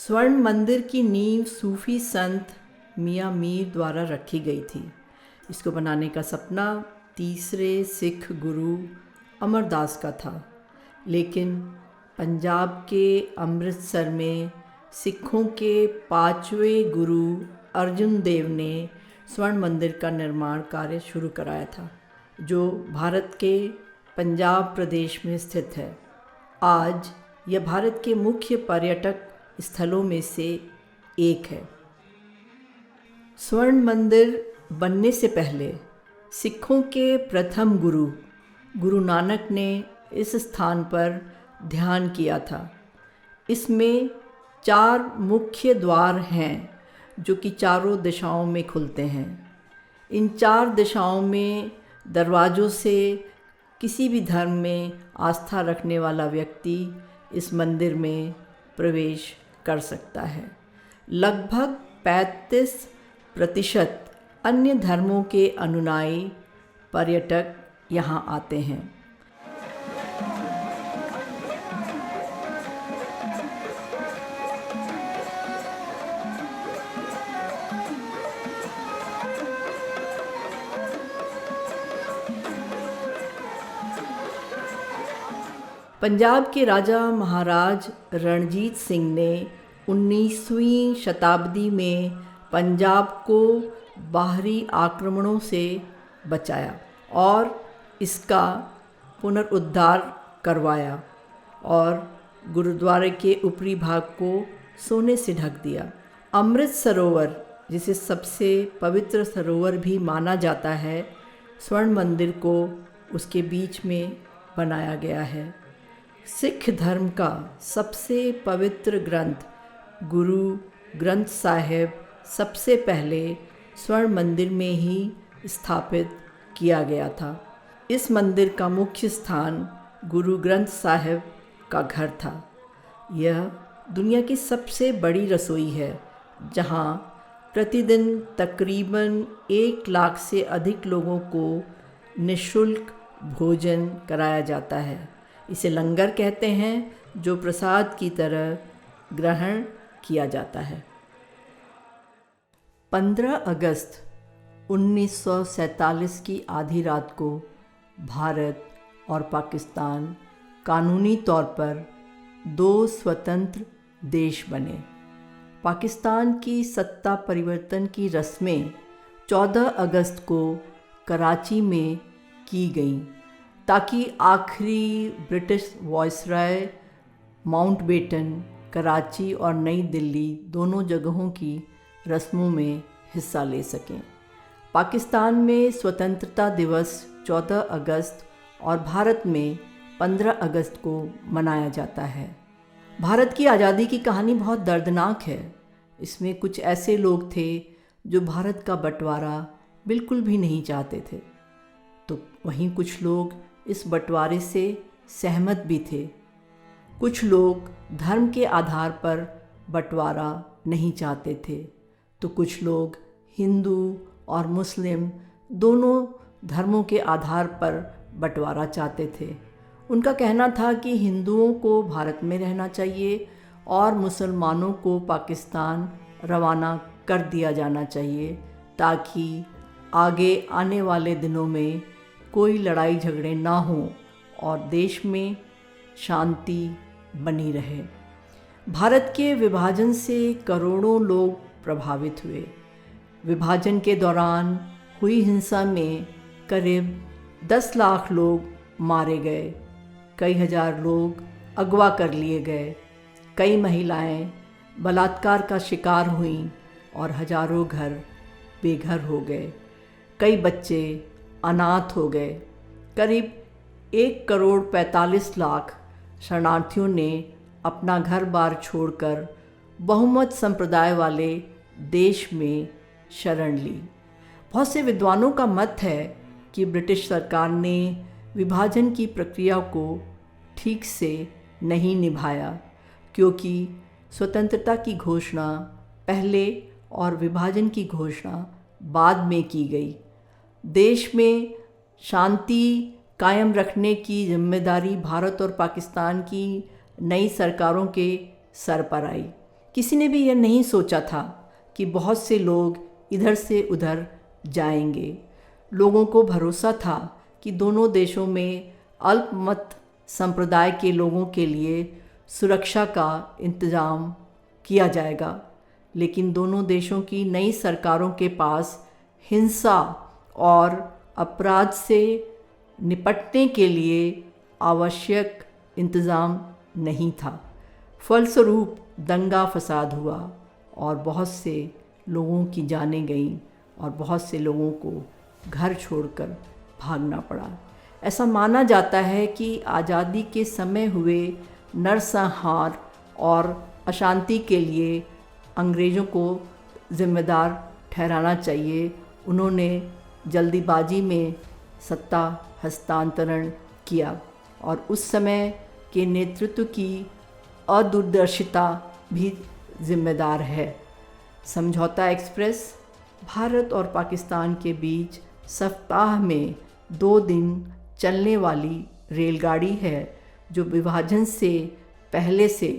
स्वर्ण मंदिर की नींव सूफी संत मियाँ मीर द्वारा रखी गई थी। इसको बनाने का सपना तीसरे सिख गुरु अमरदास का था, लेकिन पंजाब के अमृतसर में सिखों के 5वें गुरु अर्जुन देव ने स्वर्ण मंदिर का निर्माण कार्य शुरू कराया था, जो भारत के पंजाब प्रदेश में स्थित है। आज यह भारत के मुख्य पर्यटक स्थलों में से एक है। स्वर्ण मंदिर बनने से पहले सिखों के प्रथम गुरु नानक ने इस स्थान पर ध्यान किया था। इसमें 4 मुख्य द्वार हैं जो कि चारों दिशाओं में खुलते हैं। इन 4 दिशाओं में दरवाज़ों से किसी भी धर्म में आस्था रखने वाला व्यक्ति इस मंदिर में प्रवेश कर सकता है। लगभग 35% अन्य धर्मों के अनुयायी पर्यटक यहाँ आते हैं। पंजाब के राजा महाराज रणजीत सिंह ने 19वीं शताब्दी में पंजाब को बाहरी आक्रमणों से बचाया और इसका पुनरुद्धार करवाया और गुरुद्वारे के ऊपरी भाग को सोने से ढक दिया। अमृत सरोवर, जिसे सबसे पवित्र सरोवर भी माना जाता है, स्वर्ण मंदिर को उसके बीच में बनाया गया है। सिख धर्म का सबसे पवित्र ग्रंथ गुरु ग्रंथ साहिब सबसे पहले स्वर्ण मंदिर में ही स्थापित किया गया था। इस मंदिर का मुख्य स्थान गुरु ग्रंथ साहिब का घर था। यह दुनिया की सबसे बड़ी रसोई है, जहां प्रतिदिन तकरीबन 1 लाख से अधिक लोगों को निःशुल्क भोजन कराया जाता है। इसे लंगर कहते हैं, जो प्रसाद की तरह ग्रहण किया जाता है। 15 अगस्त 1947 की आधी रात को भारत और पाकिस्तान कानूनी तौर पर 2 स्वतंत्र देश बने। पाकिस्तान की सत्ता परिवर्तन की रस्में 14 अगस्त को कराची में की गईं, ताकि आखिरी ब्रिटिश वायसराय माउंटबेटन कराची और नई दिल्ली दोनों जगहों की रस्मों में हिस्सा ले सकें। पाकिस्तान में स्वतंत्रता दिवस 14 अगस्त और भारत में 15 अगस्त को मनाया जाता है। भारत की आज़ादी की कहानी बहुत दर्दनाक है। इसमें कुछ ऐसे लोग थे जो भारत का बंटवारा बिल्कुल भी नहीं चाहते थे, तो वहीं कुछ लोग इस बंटवारे से सहमत भी थे। कुछ लोग धर्म के आधार पर बंटवारा नहीं चाहते थे, तो कुछ लोग हिंदू और मुस्लिम दोनों धर्मों के आधार पर बंटवारा चाहते थे। उनका कहना था कि हिंदुओं को भारत में रहना चाहिए और मुसलमानों को पाकिस्तान रवाना कर दिया जाना चाहिए, ताकि आगे आने वाले दिनों में कोई लड़ाई झगड़े ना हों और देश में शांति बनी रहे। भारत के विभाजन से करोड़ों लोग प्रभावित हुए। विभाजन के दौरान हुई हिंसा में करीब 10 लाख लोग मारे गए, कई हजार लोग अगवा कर लिए गए, कई महिलाएं बलात्कार का शिकार हुईं और हजारों घर बेघर हो गए। कई बच्चे अनाथ हो गए। करीब 1,45 लाख शरणार्थियों ने अपना घर बार छोड़कर बहुमत संप्रदाय वाले देश में शरण ली। बहुत से विद्वानों का मत है कि ब्रिटिश सरकार ने विभाजन की प्रक्रिया को ठीक से नहीं निभाया, क्योंकि स्वतंत्रता की घोषणा पहले और विभाजन की घोषणा बाद में की गई। देश में शांति कायम रखने की जिम्मेदारी भारत और पाकिस्तान की नई सरकारों के सर पर आई किसी ने भी यह नहीं सोचा था कि बहुत से लोग इधर से उधर जाएंगे। लोगों को भरोसा था कि दोनों देशों में अल्पमत संप्रदाय के लोगों के लिए सुरक्षा का इंतज़ाम किया जाएगा, लेकिन दोनों देशों की नई सरकारों के पास हिंसा और अपराध से निपटने के लिए आवश्यक इंतज़ाम नहीं था। फलस्वरूप दंगा फसाद हुआ और बहुत से लोगों की जानें गईं और बहुत से लोगों को घर छोड़कर भागना पड़ा। ऐसा माना जाता है कि आज़ादी के समय हुए नरसंहार और अशांति के लिए अंग्रेज़ों को ज़िम्मेदार ठहराना चाहिए। उन्होंने जल्दीबाजी में सत्ता हस्तांतरण किया और उस समय के नेतृत्व की अदूरदर्शिता भी जिम्मेदार है। समझौता एक्सप्रेस भारत और पाकिस्तान के बीच सप्ताह में 2 दिन चलने वाली रेलगाड़ी है जो विभाजन से पहले से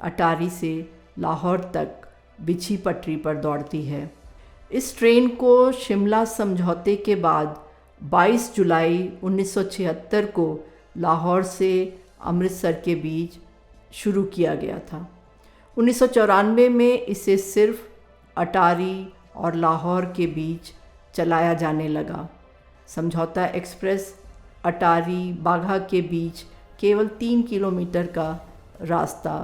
अटारी से लाहौर तक बिछी पटरी पर दौड़ती है। इस ट्रेन को शिमला समझौते के बाद 22 जुलाई 1976 को लाहौर से अमृतसर के बीच शुरू किया गया था। 1994 में इसे सिर्फ अटारी और लाहौर के बीच चलाया जाने लगा। समझौता एक्सप्रेस अटारी बाघा के बीच केवल 3 किलोमीटर का रास्ता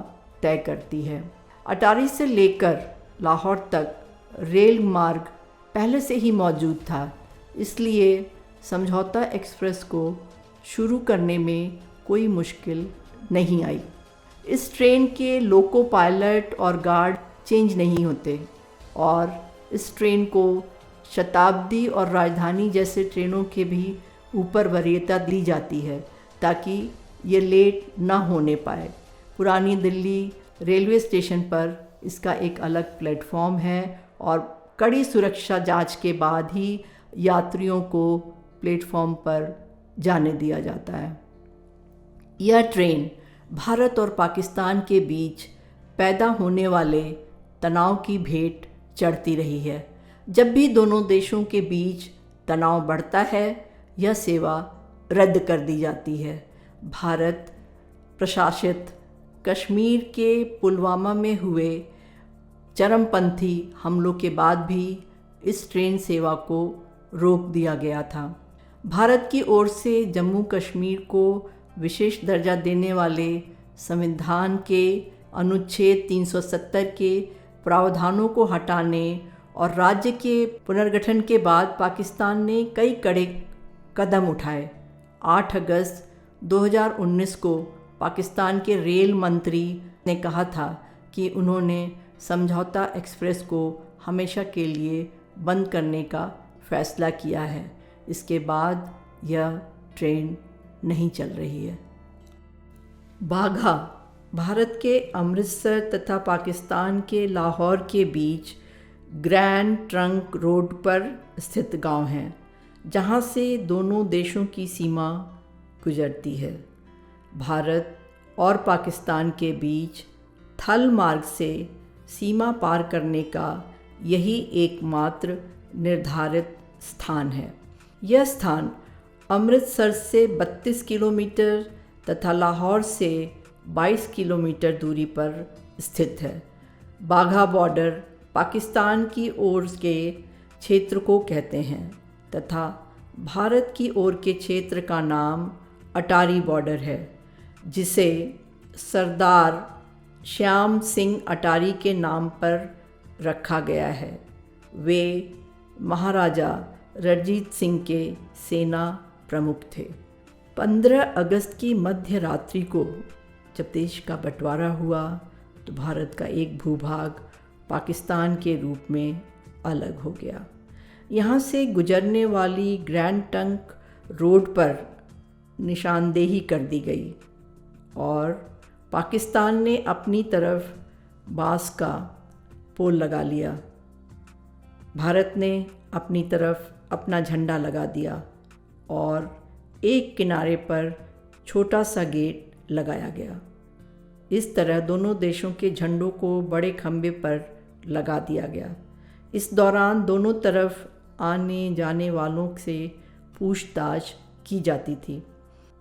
तय करती है। अटारी से लेकर लाहौर तक रेल मार्ग पहले से ही मौजूद था, इसलिए समझौता एक्सप्रेस को शुरू करने में कोई मुश्किल नहीं आई। इस ट्रेन के लोको पायलट और गार्ड चेंज नहीं होते और इस ट्रेन को शताब्दी और राजधानी जैसे ट्रेनों के भी ऊपर वरीयता दी जाती है ताकि ये लेट ना होने पाए। पुरानी दिल्ली रेलवे स्टेशन पर इसका एक अलग प्लेटफॉर्म है और कड़ी सुरक्षा जांच के बाद ही यात्रियों को प्लेटफॉर्म पर जाने दिया जाता है। यह ट्रेन भारत और पाकिस्तान के बीच पैदा होने वाले तनाव की भेंट चढ़ती रही है। जब भी दोनों देशों के बीच तनाव बढ़ता है, यह सेवा रद्द कर दी जाती है। भारत प्रशासित कश्मीर के पुलवामा में हुए चरमपंथी हमलों के बाद भी इस ट्रेन सेवा को रोक दिया गया था। भारत की ओर से जम्मू कश्मीर को विशेष दर्जा देने वाले संविधान के अनुच्छेद 370 के प्रावधानों को हटाने और राज्य के पुनर्गठन के बाद पाकिस्तान ने कई कड़े कदम उठाए। 8 अगस्त 2019 को पाकिस्तान के रेल मंत्री ने कहा था कि उन्होंने समझौता एक्सप्रेस को हमेशा के लिए बंद करने का फैसला किया है। इसके बाद यह ट्रेन नहीं चल रही है। बाघा भारत के अमृतसर तथा पाकिस्तान के लाहौर के बीच ग्रैंड ट्रंक रोड पर स्थित गांव है, जहां से दोनों देशों की सीमा गुजरती है। भारत और पाकिस्तान के बीच थल मार्ग से सीमा पार करने का यही एकमात्र निर्धारित स्थान है। यह स्थान अमृतसर से 32 किलोमीटर तथा लाहौर से 22 किलोमीटर दूरी पर स्थित है। बाघा बॉर्डर पाकिस्तान की ओर के क्षेत्र को कहते हैं तथा भारत की ओर के क्षेत्र का नाम अटारी बॉर्डर है, जिसे सरदार श्याम सिंह अटारी के नाम पर रखा गया है। वे महाराजा रणजीत सिंह के सेना प्रमुख थे। 15 अगस्त की मध्य रात्रि को जब देश का बंटवारा हुआ तो भारत का एक भूभाग पाकिस्तान के रूप में अलग हो गया। यहाँ से गुजरने वाली ग्रैंड ट्रंक रोड पर निशानदेही कर दी गई और पाकिस्तान ने अपनी तरफ बांस का पोल लगा लिया। भारत ने अपनी तरफ अपना झंडा लगा दिया और एक किनारे पर छोटा सा गेट लगाया गया। इस तरह दोनों देशों के झंडों को बड़े खंभे पर लगा दिया गया। इस दौरान दोनों तरफ आने जाने वालों से पूछताछ की जाती थी।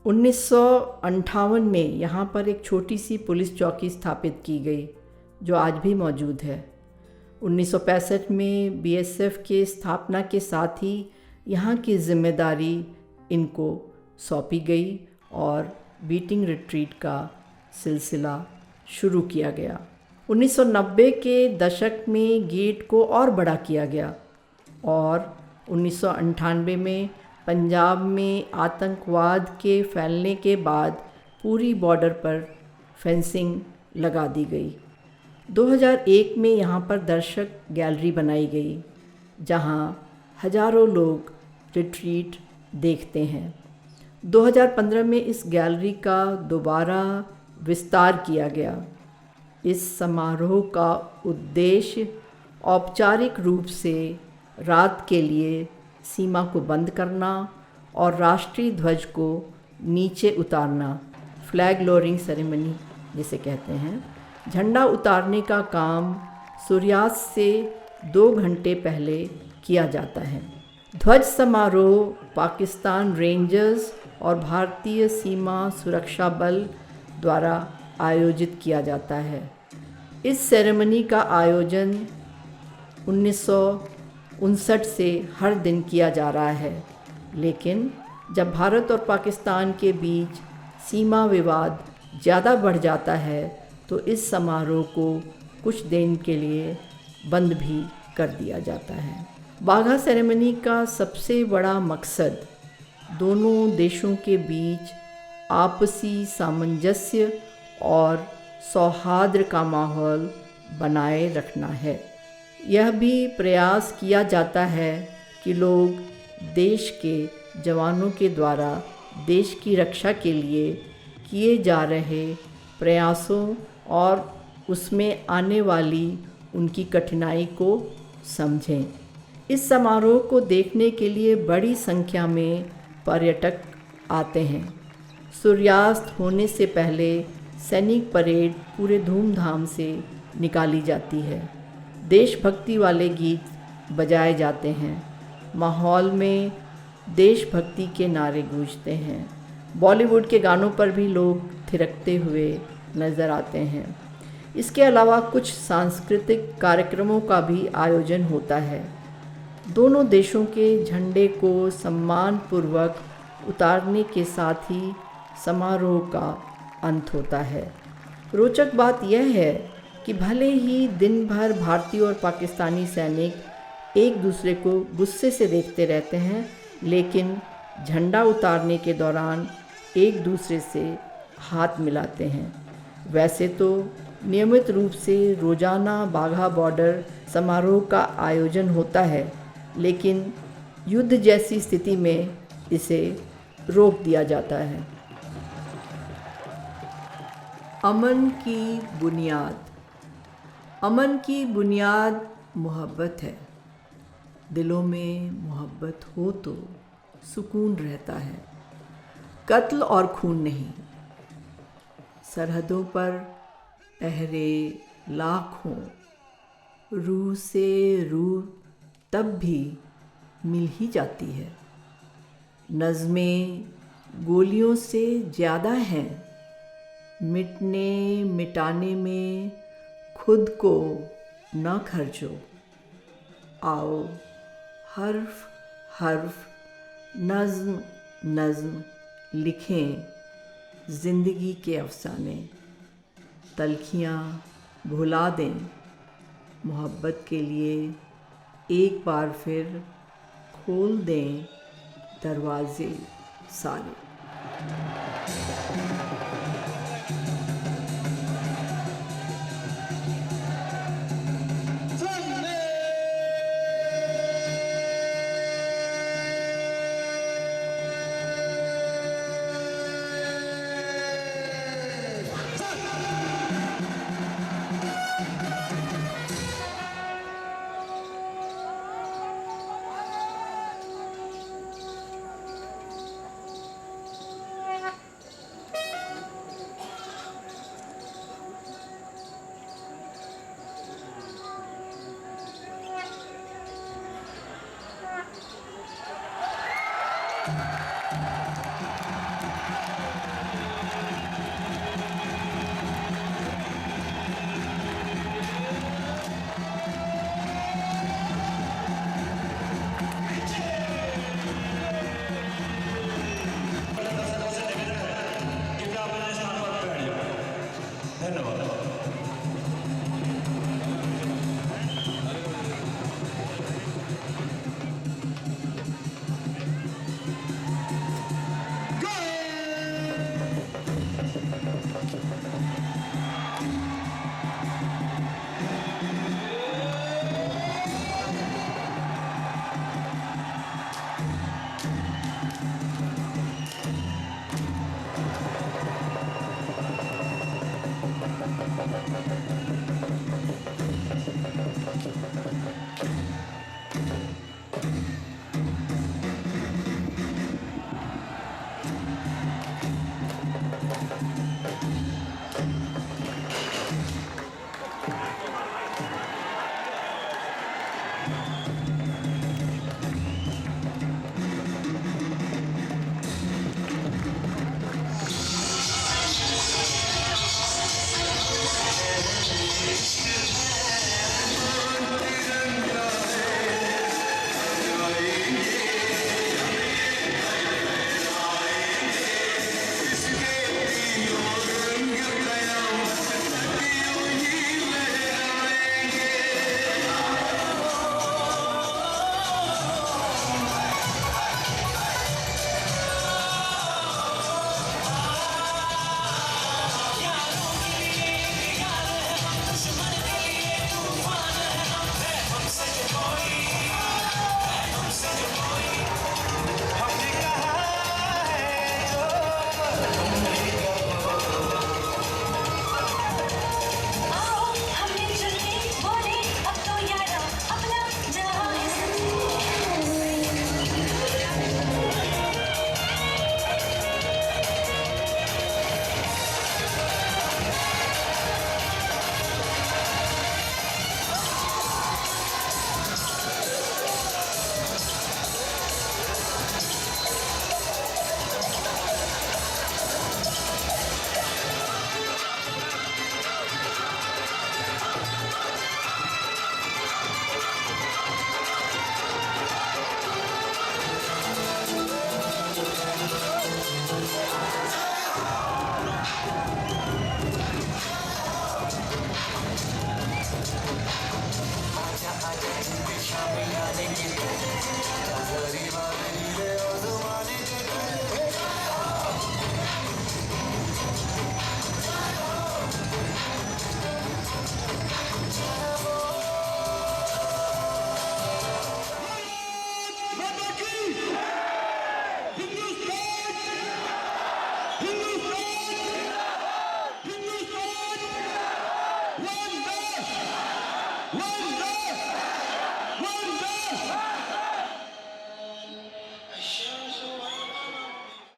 1958 में यहाँ पर एक छोटी सी पुलिस चौकी स्थापित की गई जो आज भी मौजूद है। 1965 में बीएसएफ के स्थापना के साथ ही यहाँ की जिम्मेदारी इनको सौंपी गई और बीटिंग रिट्रीट का सिलसिला शुरू किया गया। 1990 के दशक में गेट को और बड़ा किया गया और 1998 में पंजाब में आतंकवाद के फैलने के बाद पूरी बॉर्डर पर फेंसिंग लगा दी गई। 2001 में यहाँ पर दर्शक गैलरी बनाई गई जहाँ हजारों लोग रिट्रीट देखते हैं। 2015 में इस गैलरी का दोबारा विस्तार किया गया। इस समारोह का उद्देश्य औपचारिक रूप से रात के लिए सीमा को बंद करना और राष्ट्रीय ध्वज को नीचे उतारना, फ्लैग लोअरिंग सेरेमनी जिसे कहते हैं। झंडा उतारने का काम सूर्यास्त से 2 घंटे पहले किया जाता है। ध्वज समारोह पाकिस्तान रेंजर्स और भारतीय सीमा सुरक्षा बल द्वारा आयोजित किया जाता है। इस सेरेमनी का आयोजन 1959 से हर दिन किया जा रहा है, लेकिन जब भारत और पाकिस्तान के बीच सीमा विवाद ज़्यादा बढ़ जाता है तो इस समारोह को कुछ दिन के लिए बंद भी कर दिया जाता है। बाघा सेरेमनी का सबसे बड़ा मकसद दोनों देशों के बीच आपसी सामंजस्य और सौहार्द का माहौल बनाए रखना है। यह भी प्रयास किया जाता है कि लोग देश के जवानों के द्वारा देश की रक्षा के लिए किए जा रहे प्रयासों और उसमें आने वाली उनकी कठिनाई को समझें। इस समारोह को देखने के लिए बड़ी संख्या में पर्यटक आते हैं। सूर्यास्त होने से पहले सैनिक परेड पूरे धूमधाम से निकाली जाती है। देशभक्ति वाले गीत बजाए जाते हैं। माहौल में देशभक्ति के नारे गूंजते हैं। बॉलीवुड के गानों पर भी लोग थिरकते हुए नज़र आते हैं। इसके अलावा कुछ सांस्कृतिक कार्यक्रमों का भी आयोजन होता है। दोनों देशों के झंडे को सम्मानपूर्वक उतारने के साथ ही समारोह का अंत होता है। रोचक बात यह है कि भले ही दिन भर भारतीय और पाकिस्तानी सैनिक एक दूसरे को गुस्से से देखते रहते हैं, लेकिन झंडा उतारने के दौरान एक दूसरे से हाथ मिलाते हैं। वैसे तो नियमित रूप से रोज़ाना बाघा बॉर्डर समारोह का आयोजन होता है, लेकिन युद्ध जैसी स्थिति में इसे रोक दिया जाता है। अमन की बुनियाद। अमन की बुनियाद मोहब्बत है। दिलों में मोहब्बत हो तो सुकून रहता है, कत्ल और खून नहीं। सरहदों पर पहरे लाखों, रूह से रूह तब भी मिल ही जाती है। नज़्में गोलियों से ज़्यादा हैं, मिटने मिटाने में खुद को न खर्चो। आओ हर्फ हर्फ, नज़्म नज़्म लिखें ज़िंदगी के अफ़साने। तलखियाँ भुला दें मोहब्बत के लिए, एक बार फिर खोल दें दरवाज़े सारे।